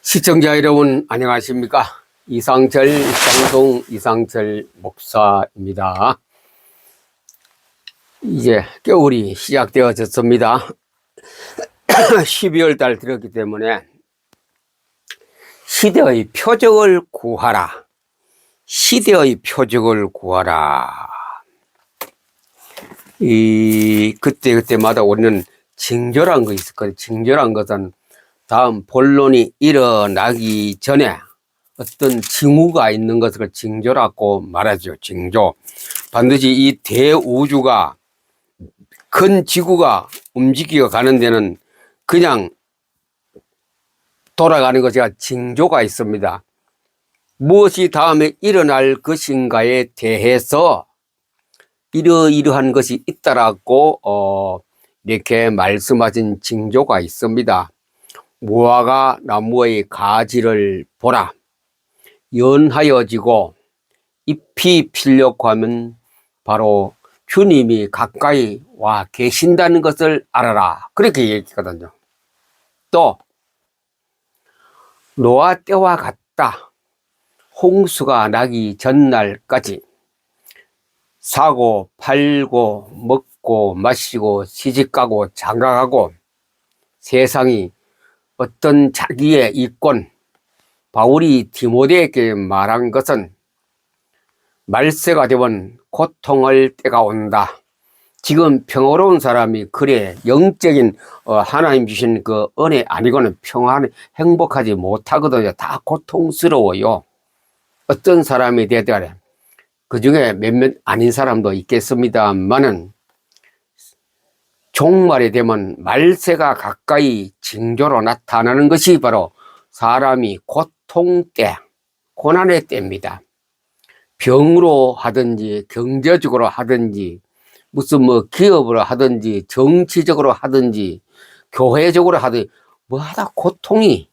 시청자 여러분 안녕하십니까? 이상철 장동 이상철 목사입니다. 이제 겨울이 시작되어졌습니다. 12월 달 들었기 때문에 시대의 표적을 구하라. 시대의 표적을 구하라. 그때마다 우리는 징조란 거 있었거든요. 징조란 것은 다음 본론이 일어나기 전에 어떤 징후가 있는 것을 징조라고 말하죠. 징조. 반드시 이 대우주가 큰 지구가 움직여 가는 데는 그냥 돌아가는 것이 아니라 징조가 있습니다. 무엇이 다음에 일어날 것인가에 대해서 이러이러한 것이 있다라고 이렇게 말씀하신 징조가 있습니다. 무화과 나무의 가지를 보라. 연하여지고 잎이 필려고 하면 바로 주님이 가까이 와 계신다는 것을 알아라. 그렇게 얘기했거든요. 또 노아 때와 같다. 홍수가 나기 전날까지 사고 팔고 먹고 마시고 시집가고 장가가고 세상이 어떤 자기의 이권, 바울이 디모데에게 말한 것은 말세가 되면 고통할 때가 온다. 지금 평화로운 사람이 그래 영적인 하나님 주신 그 은혜 아니고는 평안 행복하지 못하거든요. 다 고통스러워요. 어떤 사람이 되더라도 그 중에 몇몇 아닌 사람도 있겠습니다만은 종말이 되면 말세가 가까이 징조로 나타나는 것이 바로 사람이 고통 때, 고난의 때입니다. 병으로 하든지 경제적으로 하든지 무슨 기업으로 하든지 정치적으로 하든지 교회적으로 하든지 뭐하다 고통이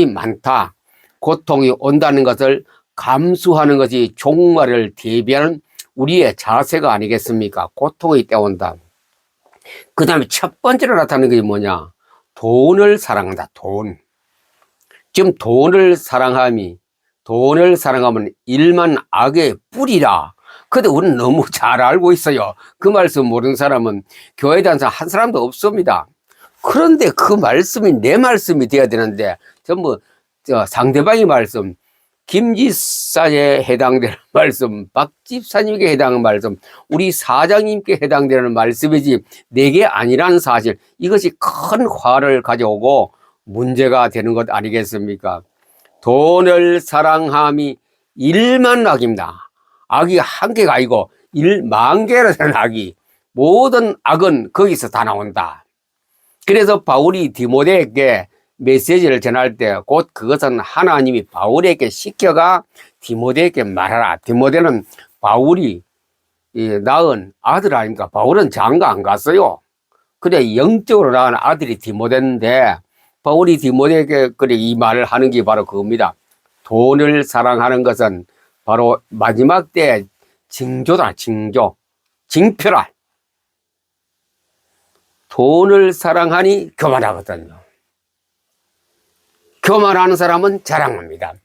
많다. 고통이 온다는 것을 감수하는 것이 종말을 대비하는 우리의 자세가 아니겠습니까? 고통이 때온다. 그 다음에 첫 번째로 나타나는 게 뭐냐? 돈을 사랑한다. 돈. 지금 돈을 사랑하면 일만 악의 뿌리라. 근데 우리는 너무 잘 알고 있어요. 그 말씀 모르는 사람은 교회에 대한 한 사람도 없습니다. 그런데 그 말씀이 내 말씀이 돼야 되는데 전부 상대방의 말씀, 김지사에 해당되는 말씀, 박집사님께 해당하는 말씀, 우리 사장님께 해당되는 말씀이지 내게 아니라는 사실, 이것이 큰 화를 가져오고 문제가 되는 것 아니겠습니까? 돈을 사랑함이 1만 악입니다. 악이 한 개가 아니고 1만 개로 되는 악이, 모든 악은 거기서 다 나온다. 그래서 바울이 디모데에게 메시지를 전할 때 곧 그것은 하나님이 바울에게 시켜가 디모데에게 말하라. 디모데는 바울이 낳은 아들 아닙니까? 바울은 장가 안 갔어요. 그래 영적으로 낳은 아들이 디모데인데 바울이 디모데에게 그래 이 말을 하는 게 바로 그겁니다. 돈을 사랑하는 것은 바로 마지막 때 징조다. 징조. 징표라. 돈을 사랑하니 교만하거든요. 교만하는 사람은 자랑합니다.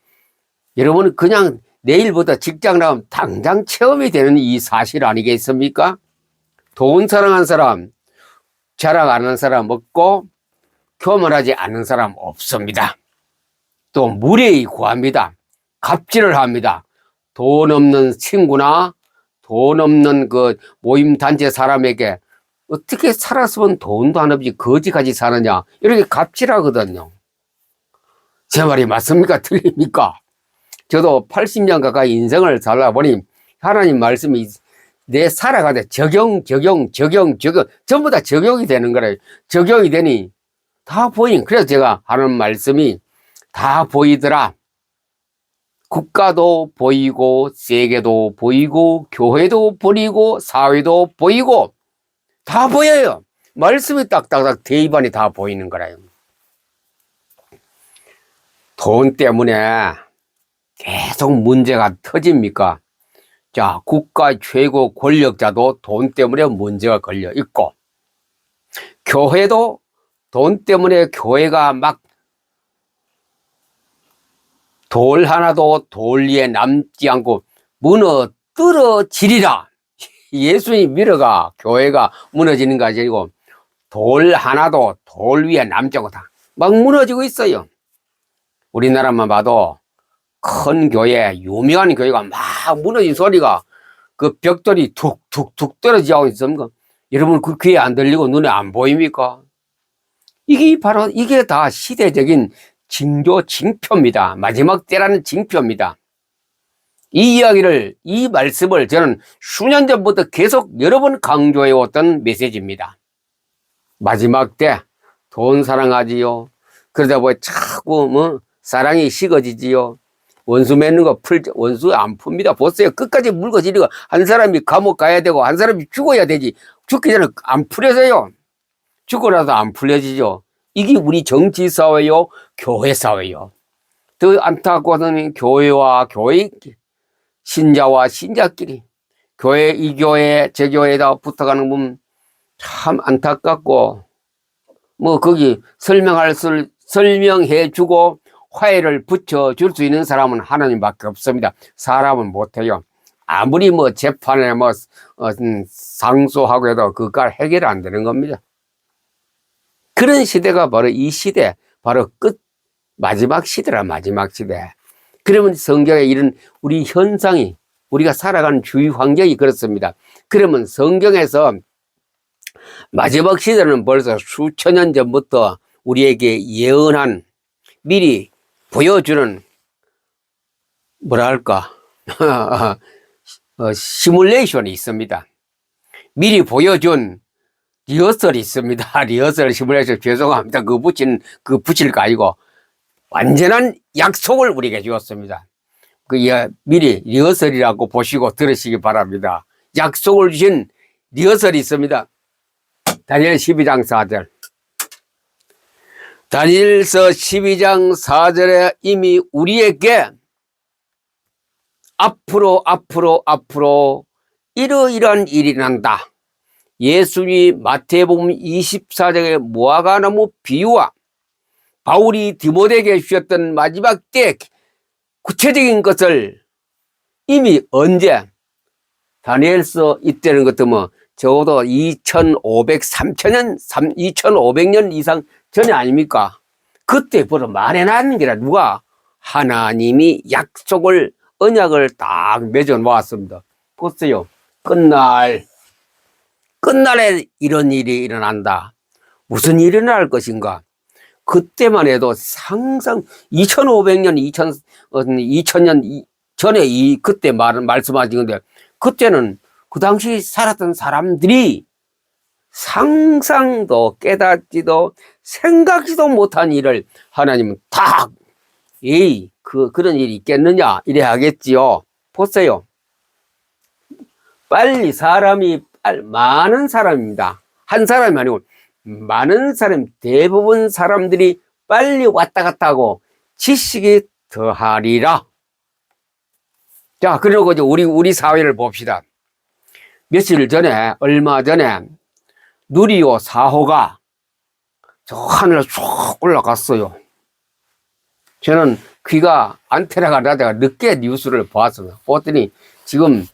여러분 그냥 내일부터 직장 나가면 당장 체험이 되는 이 사실 아니겠습니까? 돈 사랑하는 사람, 자랑 안 하는 사람 없고 교만하지 않는 사람 없습니다. 또 무례히 구합니다. 갑질을 합니다. 돈 없는 친구나 돈 없는 그 모임 단체 사람에게 어떻게 살았으면 돈도 안 없이 거지까지 사느냐 이렇게 갑질하거든요. 제 말이 맞습니까? 틀립니까? 저도 80년 가까이 인생을 살다 보니 하나님 말씀이 내 살아가는데 적용 전부 다 적용이 되는 거래요. 적용이 되니 다 보이는. 그래서 제가 하는 말씀이 다 보이더라. 국가도 보이고 세계도 보이고 교회도 보이고 사회도 보이고 다 보여요. 말씀이 딱딱딱 대입안이 다 보이는 거라요. 돈 때문에 계속 문제가 터집니까? 자, 국가 최고 권력자도 돈 때문에 문제가 걸려 있고, 교회도 돈 때문에 교회가 막 돌 하나도 돌 위에 남지 않고 무너뜨러지리라. 예수님 믿어가 교회가 무너지는 것이 아니고 돌 하나도 돌 위에 남지 않고 다 막 무너지고 있어요. 우리나라만 봐도 큰 교회, 유명한 교회가 막 무너진 소리가 그 벽돌이 툭툭툭 떨어지고 있습니까? 여러분 그 귀에 안 들리고 눈에 안 보입니까? 이게 다 시대적인 징조 징표입니다. 마지막 때라는 징표입니다. 이 말씀을 저는 수년 전부터 계속 여러 번 강조해 왔던 메시지입니다. 마지막 때 돈 사랑하지요. 그러다 보니 자꾸 사랑이 식어지지요. 원수 맺는 거 원수 안 풉니다. 보세요. 끝까지 물거지리고 한 사람이 감옥 가야 되고 한 사람이 죽어야 되지. 죽기 전에 안 풀려져요. 죽고라도 안 풀려지죠. 이게 우리 정치 사회요, 교회 사회요. 더 안타까워서는 교회와 교회 신자와 신자끼리 이 교회 제 교회에다 붙어가는 분 참 안타깝고 거기 설명해 주고 화해를 붙여줄 수 있는 사람은 하나님밖에 없습니다. 사람은 못해요. 아무리 재판에 상소하고 해도 그걸 해결 안 되는 겁니다. 그런 시대가 바로 이 시대, 바로 마지막 시대라, 마지막 시대. 그러면 성경에 이런 우리 현상이, 우리가 살아가는 주위 환경이 그렇습니다. 그러면 성경에서 마지막 시대는 벌써 수천 년 전부터 우리에게 예언한, 미리 보여주는, 뭐랄까, 시뮬레이션이 있습니다. 미리 보여준 리허설이 있습니다. 리허설, 시뮬레이션, 죄송합니다. 붙일 거 아니고, 완전한 약속을 우리에게 주었습니다. 미리 리허설이라고 보시고 들으시기 바랍니다. 약속을 주신 리허설이 있습니다. 다니엘 12장 4절. 다니엘서 12장 4절에 이미 우리에게 앞으로 이러이러한 일이 난다. 예수님 마태복음 24장의 무화과나무 비유와 바울이 디모데에게 주셨던 마지막 때 구체적인 것을 이미 언제 다니엘서 이때는 것도 적어도 2500년 이상 전에 아닙니까? 그때 바로 말해놨는 게라. 누가? 하나님이 약속을, 언약을 딱 맺어 놓았습니다. 보세요. 끝날에 이런 일이 일어난다. 무슨 일이 일어날 것인가? 그때만 해도 상상 2500년, 2000년 전에 그때 말씀하신 건데, 그때는 그 당시 살았던 사람들이 상상도 깨닫지도 생각지도 못한 일을 하나님은 딱, 그런 일이 있겠느냐? 이래 하겠지요. 보세요. 많은 사람입니다. 한 사람이 아니고 많은 사람, 대부분 사람들이 빨리 왔다 갔다 하고 지식이 더하리라. 자, 그리고 이제 우리 사회를 봅시다. 얼마 전에 누리호 4호가 저 하늘에 쭉 올라갔어요. 저는 귀가 안테나가 나다가 늦게 뉴스를 보았습니다. 보았더니 지금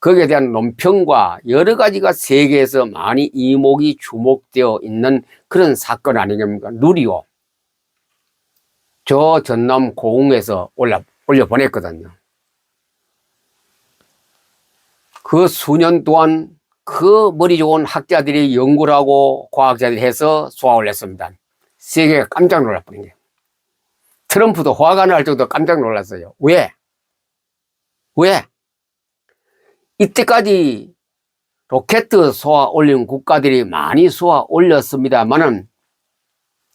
거기에 대한 논평과 여러 가지가 세계에서 많이 이목이 주목되어 있는 그런 사건 아니겠습니까? 누리호. 저 전남 고흥에서 올려 보냈거든요. 그 수년 동안 그 머리 좋은 학자들이 연구를 하고 과학자들이 해서 소화를 했습니다. 세계가 깜짝 놀랄 게. 트럼프도 화가 날 정도 깜짝 놀랐어요. 왜? 이때까지 로켓 쏘아 올린 국가들이 많이 쏘아 올렸습니다만은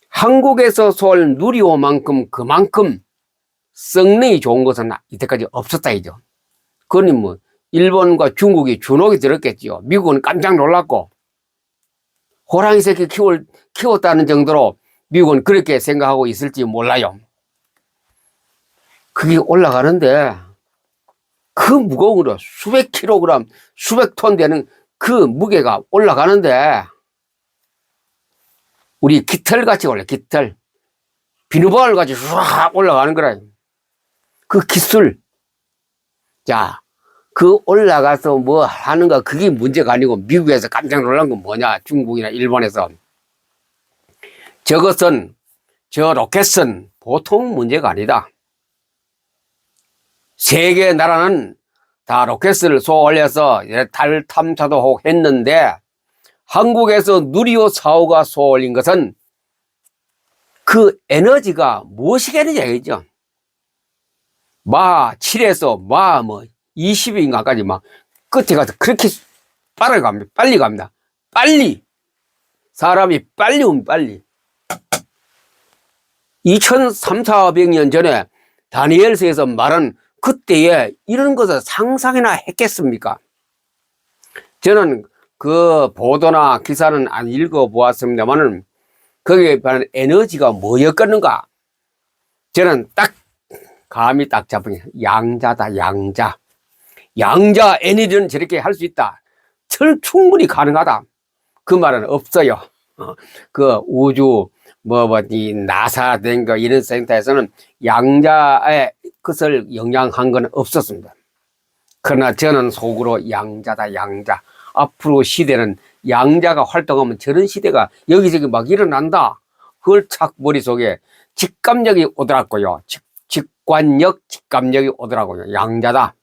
한국에서 쏘아 누리호만큼 그만큼 성능이 좋은 것은 이때까지 없었다 이죠. 그러니 일본과 중국이 주눅이 들었겠지요. 미국은 깜짝 놀랐고 호랑이 새끼 키웠다는 정도로 미국은 그렇게 생각하고 있을지 몰라요. 그게 올라가는데 그 무거운 거로 수백 킬로그램, 수백 톤 되는 그 무게가 올라가는데 우리 깃털같이 깃털. 비누방울 같이 쫙 올라가는 거라. 그 기술. 자, 그 올라가서 뭐 하는가, 그게 문제가 아니고, 미국에서 깜짝 놀란 건 뭐냐, 중국이나 일본에서. 저것은, 저 로켓은 보통 문제가 아니다. 세계 나라는 다 로켓을 쏘아 올려서 달 탐사도 하고 했는데, 한국에서 누리호 4호가 쏘아 올린 것은 그 에너지가 무엇이겠느냐, 이죠. 마 7에서 마 뭐 20인가까지 막 끝에 가서 그렇게 빠르갑니다. 빨리 갑니다. 빨리. 사람이 빨리 오면 빨리. 2300~400년 전에 다니엘서에서 말한 그때에 이런 것을 상상이나 했겠습니까? 저는 그 보도나 기사는 안 읽어보았습니다만은 거기에 관한 에너지가 뭐였겠는가? 저는 딱 감이 딱 잡으니 양자다, 양자. 양자 에너지는 저렇게 할 수 있다. 충분히 가능하다. 그 말은 없어요. 그 우주 이 나사 된 거 이런 센터에서는 양자의 것을 영향한 건 없었습니다. 그러나 저는 속으로 양자다, 양자. 앞으로 시대는 양자가 활동하면 저런 시대가 여기저기 막 일어난다. 그걸 착 머릿속에 직감력이 오더라고요. 직관력, 직감력이 오더라고요. 양자다.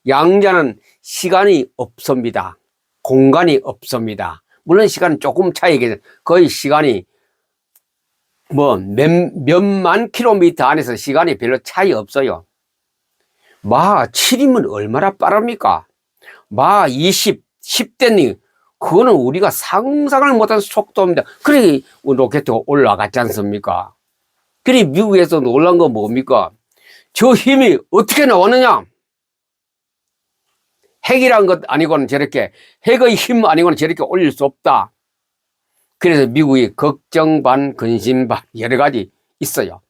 양자는 시간이 없습니다. 공간이 없습니다. 물론 시간은 조금 차이겠죠. 거의 시간이 뭐 몇만 킬로미터 안에서 시간이 별로 차이 없어요. 마 7이면 얼마나 빠릅니까? 마 20, 10대니 그거는 우리가 상상을 못한 속도입니다. 그래 로켓이 올라갔지 않습니까? 그래 미국에서 놀란 건 뭡니까? 저 힘이 어떻게 나왔느냐? 핵이란 것 아니고는 저렇게, 핵의 힘 아니고는 저렇게 올릴 수 없다. 그래서 미국이 걱정 반, 근심 반, 여러 가지 있어요.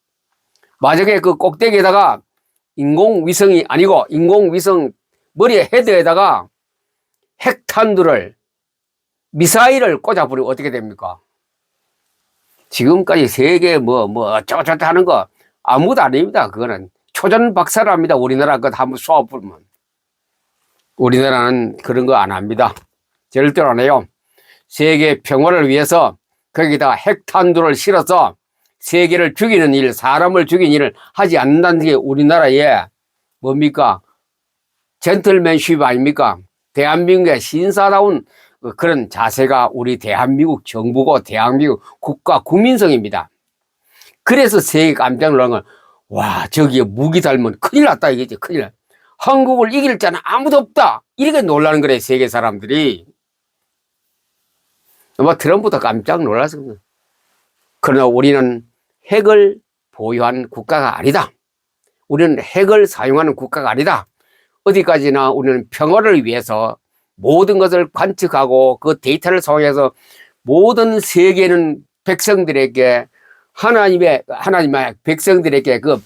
만약에 그 꼭대기에다가 인공위성이 아니고, 인공위성 머리에 헤드에다가 핵탄두를, 미사일을 꽂아버리면 어떻게 됩니까? 지금까지 세계 어쩌고저쩌고 하는 거 아무것도 아닙니다. 그거는 초전 박사랍니다. 우리나라 것 한번 쏘아보면. 우리나라는 그런 거 안 합니다. 절대로 안 해요. 세계 평화를 위해서 거기다 핵탄두를 실어서 세계를 죽이는 일, 사람을 죽이는 일을 하지 않는다는 게 우리나라의 뭡니까? 젠틀맨십 아닙니까? 대한민국의 신사다운 그런 자세가 우리 대한민국 정부고 대한민국 국가 국민성입니다. 그래서 세계 깜짝 놀란 건, 와, 저기에 무기 달면 큰일 났다 이거지. 큰일 났다. 한국을 이길 자는 아무도 없다. 이렇게 놀라는 거래, 세계 사람들이. 트럼프도 깜짝 놀랐습니다. 그러나 우리는 핵을 보유한 국가가 아니다. 우리는 핵을 사용하는 국가가 아니다. 어디까지나 우리는 평화를 위해서 모든 것을 관측하고 그 데이터를 사용해서 모든 세계는 백성들에게 하나님의 백성들에게 그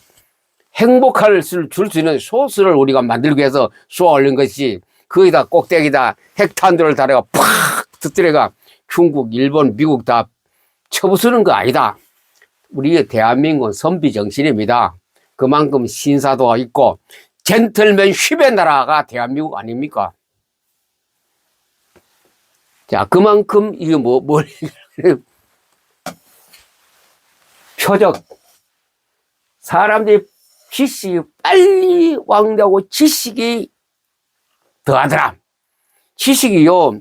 행복할 줄 수 있는 소스를 우리가 만들기 위해서 쏘아 올린 것이, 거기다 꼭대기다 핵탄두를 달아가 팍 터뜨려가 중국, 일본, 미국 다 쳐부수는 거 아니다. 우리 대한민국은 선비 정신입니다. 그만큼 신사도가 있고 젠틀맨십의 나라가 대한민국 아닙니까? 자, 그만큼 이게 표적. 사람들이 지식이 빨리 왕래하고 지식이 더하더라. 지식이요,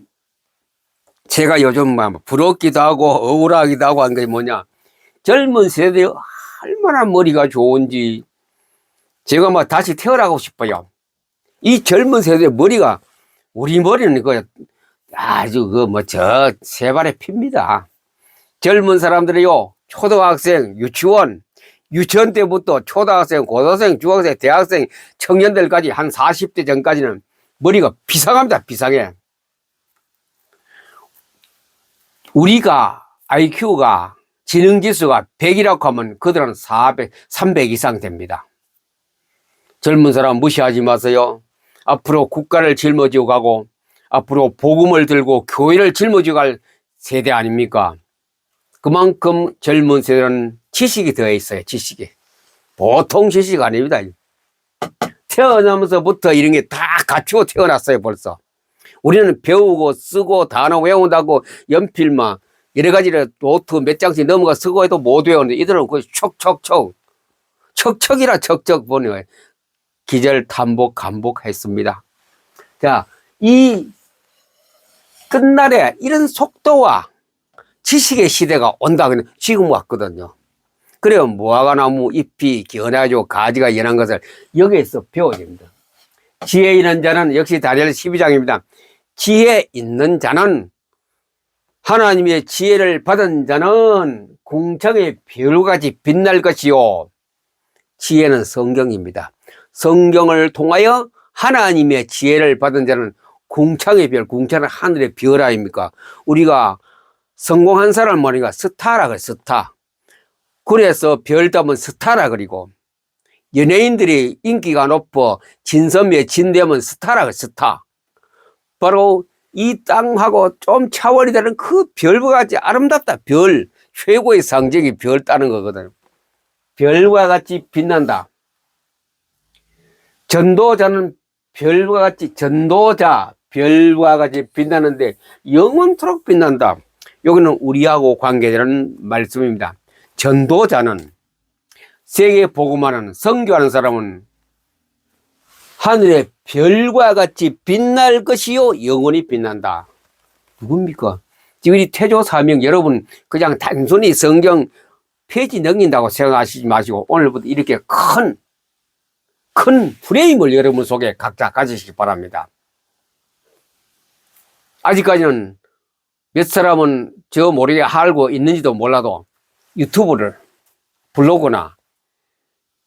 제가 요즘 부럽기도 하고 억울하기도 하고 한 게 뭐냐, 젊은 세대에 얼마나 머리가 좋은지 제가 다시 태어나고 싶어요. 이 젊은 세대의 머리가, 우리 머리는 아주 세 발의 피입니다. 젊은 사람들이요, 초등학생, 유치원 때부터 초등학생, 고등학생, 중학생, 대학생, 청년들까지 한 40대 전까지는 머리가 비상합니다. 비상해. 우리가 IQ가, 지능지수가 100이라고 하면 그들은 400, 300 이상 됩니다. 젊은 사람 무시하지 마세요. 앞으로 국가를 짊어지고 가고 앞으로 복음을 들고 교회를 짊어지고 갈 세대 아닙니까? 그만큼 젊은 세대는 지식이 더해 있어요. 지식이. 보통 지식 아닙니다. 태어나면서부터 이런 게 다 갖추고 태어났어요, 벌써. 우리는 배우고 쓰고 단어 외운다고 연필 막 여러 가지를 노트 몇 장씩 넘어가 쓰고 해도 못 외우는데 이들은 그 척척이라 척척 보내요. 기절 탐복 반복했습니다. 자, 이 끝날에 이런 속도와 지식의 시대가 온다. 지금 왔거든요. 그래요. 무화과나무 잎이 연하죠. 가지가 연한 것을 여기에서 배워집니다. 지혜 있는 자는 역시 다니엘 12장입니다. 지혜 있는 자는 하나님의 지혜를 받은 자는 궁창의 별같이 빛날 것이요. 지혜는 성경입니다. 성경을 통하여 하나님의 지혜를 받은 자는 궁창의 별, 궁창은 하늘의 별 아닙니까? 우리가 성공한 사람 뭐니까 스타라 그래, 스타. 그래서 별 따면 스타라 그리고 연예인들이 인기가 높아 진선미에 진되면 스타라 그래, 스타. 바로 이 땅하고 좀 차원이 되는 그 별과 같이 아름답다. 별, 최고의 상징이 별 따는 거거든. 별과 같이 빛난다. 전도자는 별과 같이, 전도자, 별과 같이 빛나는데 영원토록 빛난다. 여기는 우리하고 관계되는 말씀입니다. 전도자는, 세계 복음하는, 선교하는 사람은 하늘의 별과 같이 빛날 것이요 영원히 빛난다. 누굽니까? 지금 이 태조 사명, 여러분 그냥 단순히 성경 페이지 넘긴다고 생각하시지 마시고 오늘부터 이렇게 큰 프레임을 여러분 속에 각자 가지시기 바랍니다. 아직까지는 몇 사람은 저 모르게 알고 있는지도 몰라도 유튜브를, 블로그나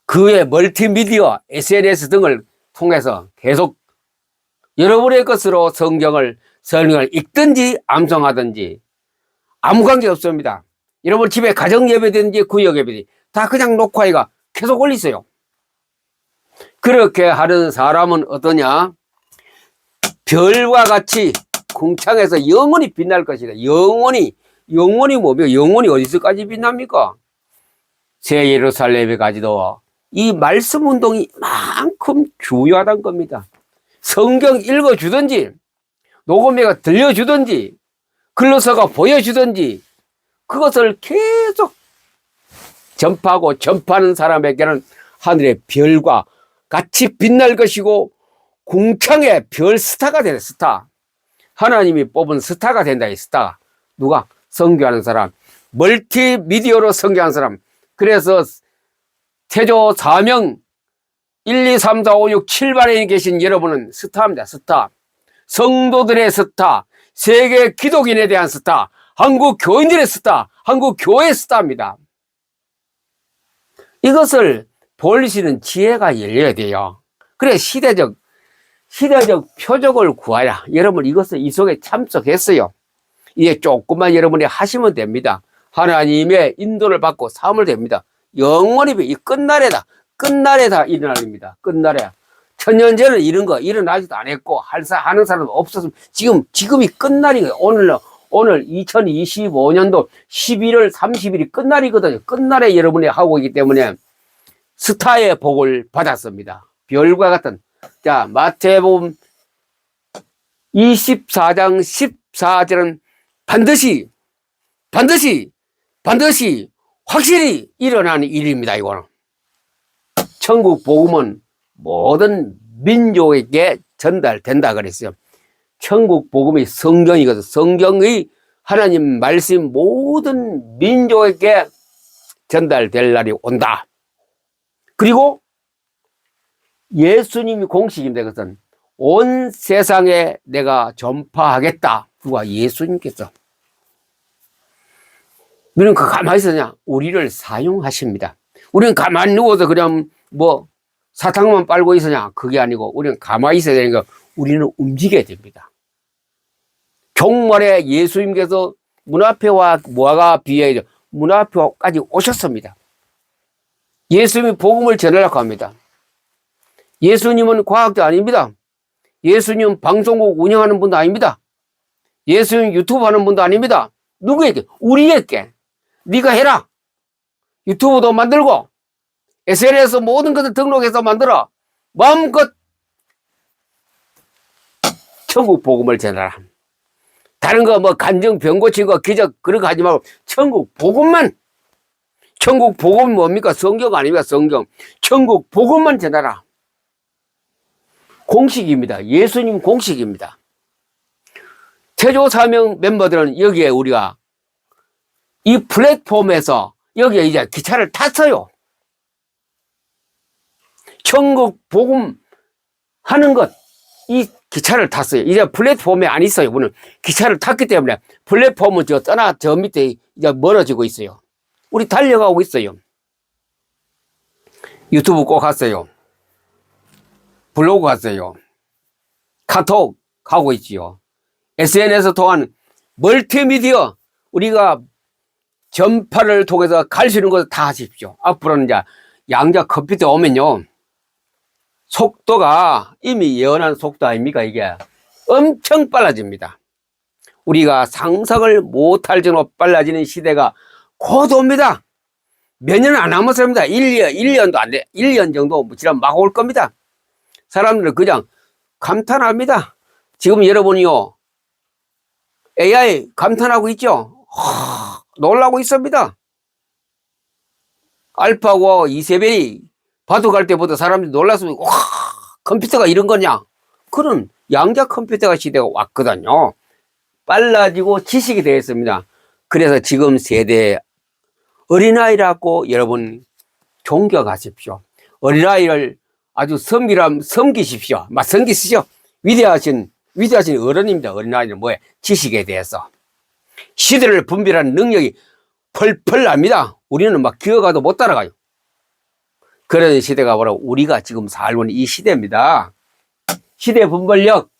그 외 멀티미디어, SNS 등을 통해서 계속 여러분의 것으로 성경을 읽든지 암송하든지 아무 관계 없습니다. 여러분 집에 가정 예배든지 구역 예배든지 다 그냥 녹화해가 계속 올리세요. 그렇게 하는 사람은 어떠냐? 별과 같이 궁창에서 영원히 빛날 것이다. 영원히 뭐며? 영원히 어디서까지 빛납니까? 새 예루살렘에 가지도 이 말씀 운동이 만큼 중요하다는 겁니다. 성경 읽어주든지, 녹음해가 들려주든지, 글로서가 보여주든지, 그것을 계속 전파하고 전파하는 사람에게는 하늘의 별과 같이 빛날 것이고, 궁창의 별 스타가 되는 스타. 하나님이 뽑은 스타가 된다, 이 스타. 누가? 선교하는 사람. 멀티미디어로 선교하는 사람. 그래서 태조 사명 1, 2, 3, 4, 5, 6, 7반에 계신 여러분은 스타입니다. 스타. 성도들의 스타. 세계 기독인에 대한 스타. 한국 교인들의 스타. 한국 교회의 스타입니다. 이것을 볼 수 있는 지혜가 열려야 돼요. 그래 시대적 표적을 구하라. 여러분 이것을 이 속에 참석했어요. 이제 조금만 여러분이 하시면 됩니다. 하나님의 인도를 받고 삼을 됩니다. 영원히 이 끝날에다 일어날 일입니다. 끝날에. 천년 전에 이런 거 일어나지도 않았고 하는 사람 없었으면 지금이 끝날인 거예요. 오늘 2025년도 11월 30일이 끝날이거든요. 끝날에 여러분이 하고 있기 때문에 스타의 복을 받았습니다. 별과 같은. 자, 마태복음 24장 14절은 반드시 확실히 일어나는 일입니다. 이거는 천국 복음은 모든 민족에게 전달된다 그랬어요. 천국 복음이 성경이거든. 성경의 하나님 말씀 모든 민족에게 전달될 날이 온다. 그리고 예수님이 공식입니다. 그것은 온 세상에 내가 전파하겠다. 누가? 예수님께서. 우리는 가만히 있으냐? 우리를 사용하십니다. 우리는 가만히 누워서 그냥 사탕만 빨고 있으냐? 그게 아니고 우리는 가만히 있어야 되는 거, 우리는 움직여야 됩니다. 종말에 예수님께서 문 앞에와 무화과 비유에 문 앞에까지 오셨습니다. 예수님이 복음을 전하려고 합니다. 예수님은 과학자 아닙니다. 예수님은 방송국 운영하는 분도 아닙니다. 예수님 유튜브 하는 분도 아닙니다. 누구에게? 우리에게. 네가 해라. 유튜브도 만들고 SNS 모든 것을 등록해서 만들어. 마음껏 천국 복음을 전하라. 다른 거 뭐 간증 병 고친 거 기적 그런 거 하지 말고 천국 복음만. 천국 복음이 뭡니까? 성경 아닙니까? 성경. 천국 복음만 전하라. 공식입니다. 예수님 공식입니다. 태조 사명 멤버들은 여기에 우리가 이 플랫폼에서 여기에 이제 기차를 탔어요. 천국 복음 하는 것, 이 기차를 탔어요. 이제 플랫폼에 안 있어요. 우리는 기차를 탔기 때문에 플랫폼은 저 밑에 이제 멀어지고 있어요. 우리 달려가고 있어요. 유튜브 꼭 하세요. 블로그 하세요. 카톡 하고 있지요. SNS 통한 멀티미디어 우리가 전파를 통해서 갈 수 있는 것을 다 하십시오. 앞으로는 이제 양자 컴퓨터 오면요. 속도가 이미 예언한 속도 아닙니까? 이게 엄청 빨라집니다. 우리가 상상을 못할 정도로 빨라지는 시대가 곧 옵니다. 몇 년 안 남았습니다. 1년도 안 돼. 1년 정도 지나면 막 올 겁니다. 사람들은 그냥 감탄합니다. 지금 여러분이요. AI 감탄하고 있죠? 놀라고 있습니다. 알파고 이세벨이 바둑할 때보다 사람들이 놀랐으면, 와, 컴퓨터가 이런 거냐? 그런 양자 컴퓨터가 시대가 왔거든요. 빨라지고 지식이 되었습니다. 그래서 지금 세대 어린아이라고 여러분 존경하십시오. 어린아이를 아주 섬기십시오. 막 섬기시죠. 위대하신 어른입니다. 어린아이는 뭐예요? 지식에 대해서. 시대를 분별하는 능력이 펄펄 납니다. 우리는 막 기어가도 못 따라가요. 그런 시대가 바로 우리가 지금 살고 있는 이 시대입니다. 시대 분별력.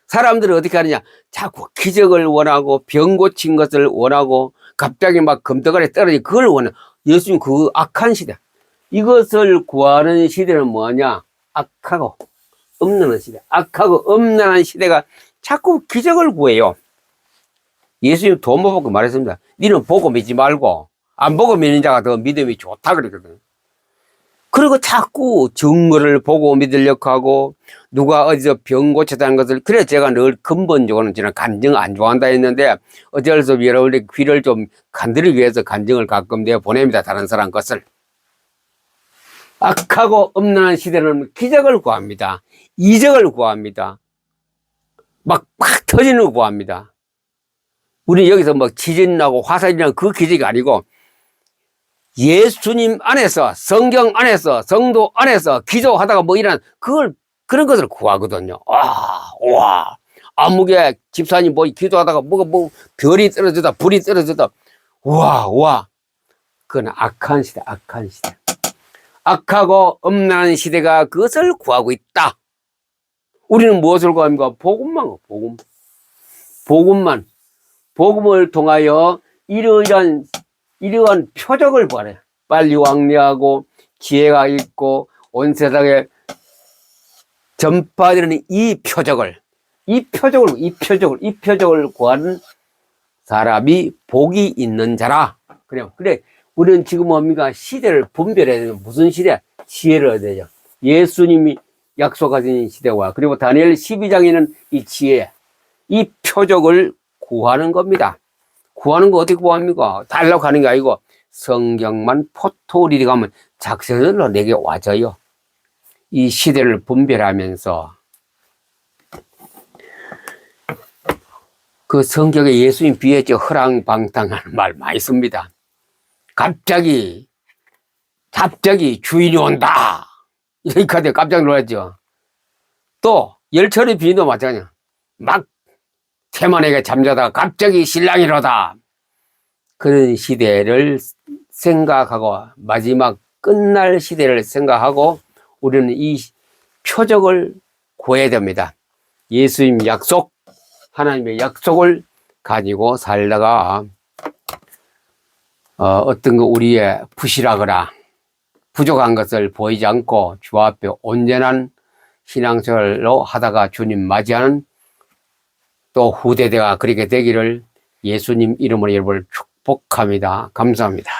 사람들은 어떻게 하느냐? 자꾸 기적을 원하고 병 고친 것을 원하고 갑자기 막 금덩어리에 떨어지고 그걸 원해. 예수님 그 악한 시대. 이것을 구하는 시대는 뭐냐? 악하고 없는 시대. 악하고 없는 시대가 자꾸 기적을 구해요. 예수님 돈 못 받고 말했습니다. 니는 보고 믿지 말고 안 보고 믿는 자가 더 믿음이 좋다 그랬거든. 그리고 자꾸 증거를 보고 믿으려고 하고 누가 어디서 병 고쳤다는 것을 그래 제가 늘 근본적으로는 저는 간증 안 좋아한다 했는데 어쩔 수 없이 여러분의 귀를 좀 간들기 위해서 간증을 가끔 내어 보냅니다. 다른 사람 것을. 악하고 엄난한 시대는 기적을 구합니다. 이적을 구합니다. 막 터지는 걸 구합니다. 우리 여기서 뭐 지진 나고 화산이 나고 그 기적이 아니고 예수님 안에서 성경 안에서 성도 안에서 기도하다가 뭐 이런 그런 것을 구하거든요. 와 암흑에 집사님 뭐 기도하다가 뭐 별이 떨어졌다 불이 떨어졌다 와 그건 악한 시대. 악하고 엄난한 시대가 그것을 구하고 있다. 우리는 무엇을 구합니까? 복음을 통하여 이러한 표적을 바래. 빨리 왕래하고 지혜가 있고 온 세상에 전파되는 이 표적을 구하는 사람이 복이 있는 자라. 그래. 우리는 지금 뭡니까? 시대를 분별해야 되는 무슨 시대? 지혜를 얻어야 되죠. 예수님이 약속하신 시대와 그리고 다니엘 12장에는 이 지혜, 이 표적을 구하는 겁니다. 구하는 거 어떻게 구합니까? 달라고 하는 게 아니고 성경만 포토리리 가면 작성으로 내게 와져요. 이 시대를 분별하면서 그 성경에 예수님 비했죠. 허랑방탕하는 말 많이 씁니다. 갑자기 주인이 온다. 이렇게 하더니 깜짝 놀랐죠. 또 열처리 비유도 마찬가지야. 막 태만에게 잠자다가 갑자기 신랑이로다. 그런 시대를 생각하고 마지막 끝날 시대를 생각하고 우리는 이 표적을 구해야 됩니다. 예수님 약속, 하나님의 약속을 가지고 살다가 어떤 거 우리의 부실하거나 부족한 것을 보이지 않고 주 앞에 온전한 신앙생활로 하다가 주님 맞이하는 또 후대대가 그렇게 되기를 예수님 이름으로 여러분을 축복합니다. 감사합니다.